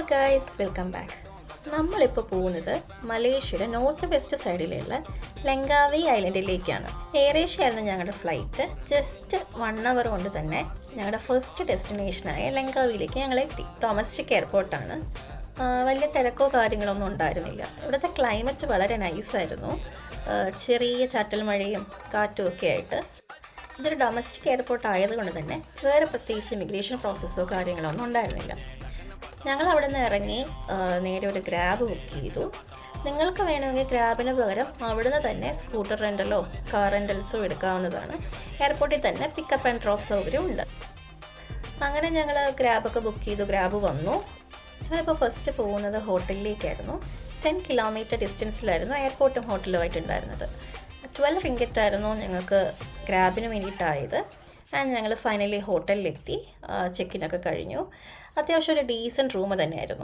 Hello guys, welcome back. നമ്മളിപ്പോൾ പോകുന്നത് മലേഷ്യയുടെ north west സൈഡിലുള്ള ലങ്കാവി ഐലൻഡിലേക്കാണ്. എയറേഷ്യ ആയിരുന്നു ഞങ്ങളുടെ ഫ്ലൈറ്റ്. ജസ്റ്റ് 1 അവർ കൊണ്ട് തന്നെ ഞങ്ങളുടെ ഫസ്റ്റ് ഡെസ്റ്റിനേഷനായ ലങ്കാവിയിലേക്ക് ഞങ്ങൾ എത്തി. ഡൊമസ്റ്റിക് എയർപോർട്ടാണ്. വലിയ തിരക്കോ കാര്യങ്ങളൊന്നും ഉണ്ടായിരുന്നില്ല. ഇവിടുത്തെ ക്ലൈമറ്റ് വളരെ നൈസായിരുന്നു. ചെറിയ ചാറ്റൽ മഴയും കാറ്റും ഒക്കെ ആയിട്ട്. ഇതൊരു ഡൊമസ്റ്റിക് എയർപോർട്ട് ആയതുകൊണ്ട് തന്നെ വേറെ പ്രത്യേകിച്ച് ഇമിഗ്രേഷൻ പ്രോസസ്സോ കാര്യങ്ങളോ ഒന്നും ഉണ്ടായിരുന്നില്ല. ഞങ്ങൾ അവിടെ നിന്ന് ഇറങ്ങി നേരെ ഒരു ഗ്രാബ് ബുക്ക് ചെയ്തു. നിങ്ങൾക്ക് വേണമെങ്കിൽ ഗ്രാബിന് പകരം അവിടുന്ന് തന്നെ സ്കൂട്ടർ റെൻ്റലോ കാർ റെൻ്റൽസോ എടുക്കാവുന്നതാണ്. എയർപോർട്ടിൽ തന്നെ പിക്കപ്പ് ആൻഡ് ഡ്രോപ്പ് സൗകര്യം ഉണ്ട്. അങ്ങനെ ഞങ്ങൾ ഗ്രാബൊക്കെ ബുക്ക് ചെയ്തു. ഗ്രാബ് വന്നു. ഞങ്ങളിപ്പോൾ ഫസ്റ്റ് പോകുന്നത് ഹോട്ടലിലേക്കായിരുന്നു. 10 കിലോമീറ്റർ ഡിസ്റ്റൻസിലായിരുന്നു എയർപോർട്ടും ഹോട്ടലുമായിട്ടുണ്ടായിരുന്നത്. 12 റിങ്കറ്റ് ആയിരുന്നു ഞങ്ങൾക്ക് ഗ്രാബിന് വേണ്ടിയിട്ടായത്. ആൻഡ് ഞങ്ങൾ ഫൈനലി ഹോട്ടലിലെത്തി. ചെക്കിനൊക്കെ കഴിഞ്ഞു. അത്യാവശ്യം ഒരു ഡീസൻറ്റ് റൂം തന്നെയായിരുന്നു.